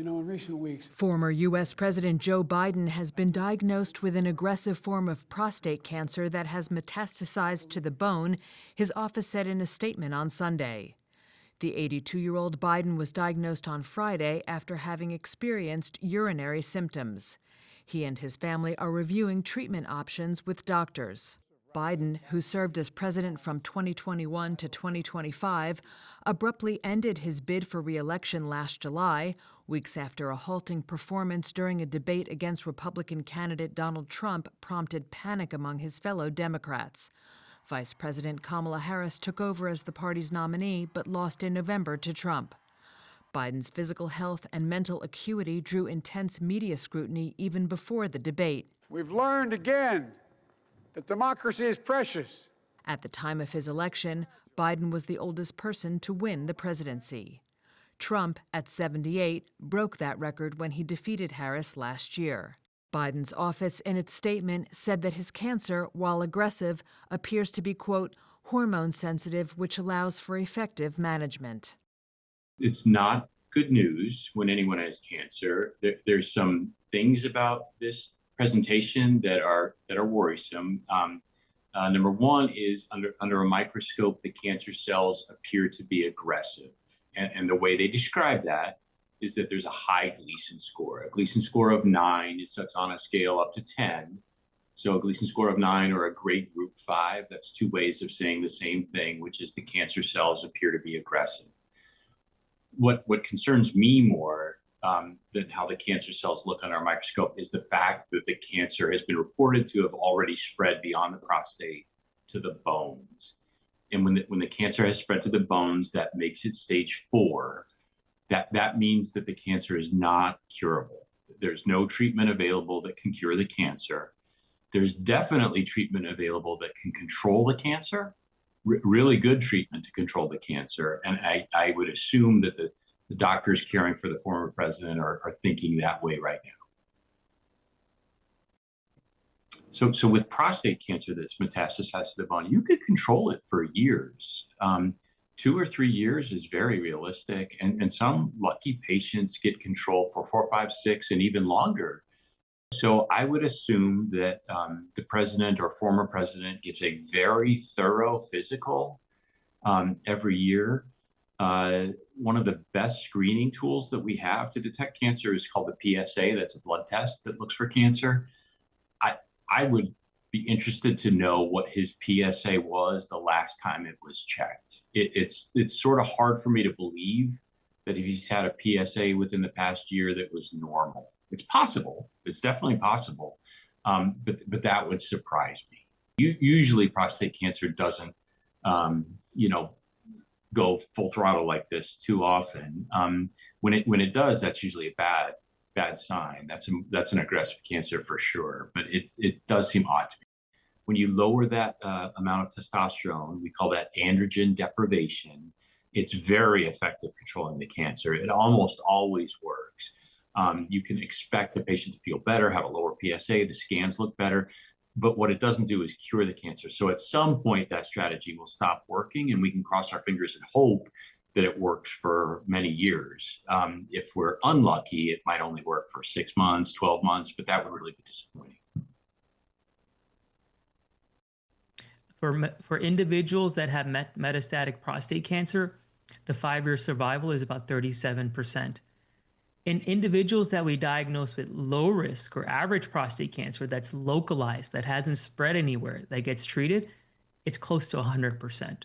in recent weeks. Former U.S. President Joe Biden has been diagnosed with an aggressive form of prostate cancer that has metastasized to the bone, his office said in a statement on Sunday. The 82-year-old Biden was diagnosed on Friday after having experienced urinary symptoms. He and his family are reviewing treatment options with doctors. Biden, who served as president from 2021 to 2025, abruptly ended his bid for re-election last July, weeks after a halting performance during a debate against Republican candidate Donald Trump prompted panic among his fellow Democrats. Vice President Kamala Harris took over as the party's nominee, but lost in November to Trump. Biden's physical health and mental acuity drew intense media scrutiny even before the debate. We've learned again that democracy is precious. At the time of his election, Biden was the oldest person to win the presidency. Trump, at 78, broke that record when he defeated Harris last year. Biden's office, in its statement, said that his cancer, while aggressive, appears to be, quote, hormone sensitive, which allows for effective management. It's not good news when anyone has cancer. There's some things about this presentation that are worrisome. Number one is under a microscope, the cancer cells appear to be aggressive. And the way they describe that is that there's a high Gleason score. A Gleason score of 9 is that's on a scale up to 10. So a Gleason score of 9 or a grade group 5, that's two ways of saying the same thing, which is the cancer cells appear to be aggressive. What concerns me more than how the cancer cells look on our microscope is the fact that the cancer has been reported to have already spread beyond the prostate to the bones. And when the cancer has spread to the bones, that makes it stage 4. That means that the cancer is not curable. There's no treatment available that can cure the cancer. There's definitely treatment available that can control the cancer, really good treatment to control the cancer. And I would assume that the doctors caring for the former president are thinking that way right now. So with prostate cancer that's metastasized to the bone, you could control it for years. 2 or 3 years is very realistic. And some lucky patients get control for 4, 5, 6, and even longer. So I would assume that the president or former president gets a very thorough physical every year. One of the best screening tools that we have to detect cancer is called the PSA. That's a blood test that looks for cancer. I would be interested to know what his PSA was the last time it was checked. It's sort of hard for me to believe that if he's had a PSA within the past year that was normal. It's possible. It's definitely possible. But that would surprise me. Usually prostate cancer doesn't, go full throttle like this too often. When it does, that's usually a bad sign. That's an aggressive cancer for sure. But it does seem odd to me. When you lower that amount of testosterone, we call that androgen deprivation. It's very effective controlling the cancer. It almost always works. You can expect the patient to feel better, have a lower PSA, the scans look better, but what it doesn't do is cure the cancer. So at some point, that strategy will stop working, and we can cross our fingers and hope that it works for many years. If we're unlucky, it might only work for 6 months, 12 months, but that would really be disappointing. For individuals that have metastatic prostate cancer, the 5-year survival is about 37%. In individuals that we diagnose with low risk or average prostate cancer that's localized, that hasn't spread anywhere, that gets treated, it's close to 100%.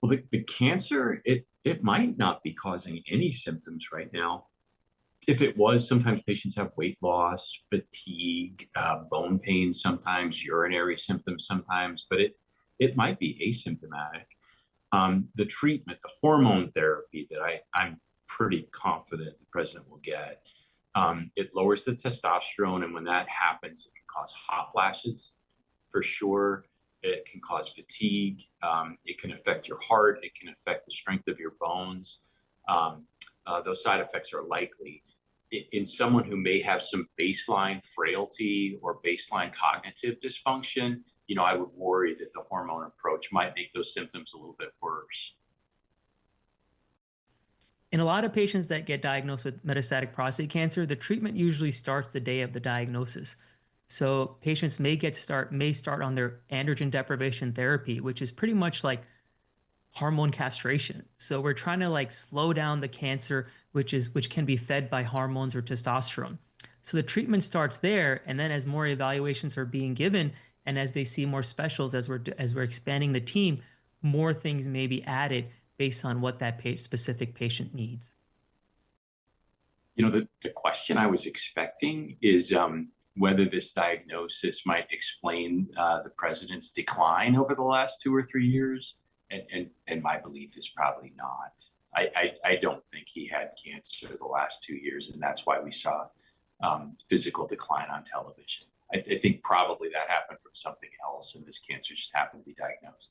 Well, the cancer, it might not be causing any symptoms right now. If it was, sometimes patients have weight loss, fatigue, bone pain sometimes, urinary symptoms sometimes, but it might be asymptomatic. The treatment, the hormone therapy that I'm pretty confident the president will get, it lowers the testosterone, and when that happens, it can cause hot flashes for sure. It can cause fatigue. It can affect your heart. It can affect the strength of your bones. Those side effects are likely. In someone who may have some baseline frailty or baseline cognitive dysfunction, I would worry that the hormone approach might make those symptoms a little bit worse. In a lot of patients that get diagnosed with metastatic prostate cancer, the treatment usually starts the day of the diagnosis. So patients may start on their androgen deprivation therapy, which is pretty much like hormone castration. So we're trying to like slow down the cancer, which can be fed by hormones or testosterone. So the treatment starts there, and then as more evaluations are being given, and as they see more specials, as we're expanding the team, more things may be added based on what that specific patient needs. You know, the question I was expecting is whether this diagnosis might explain the president's decline over the last 2 or 3 years. And my belief is probably not. I don't think he had cancer the last 2 years, and that's why we saw physical decline on television. I think probably that happened from something else, and this cancer just happened to be diagnosed.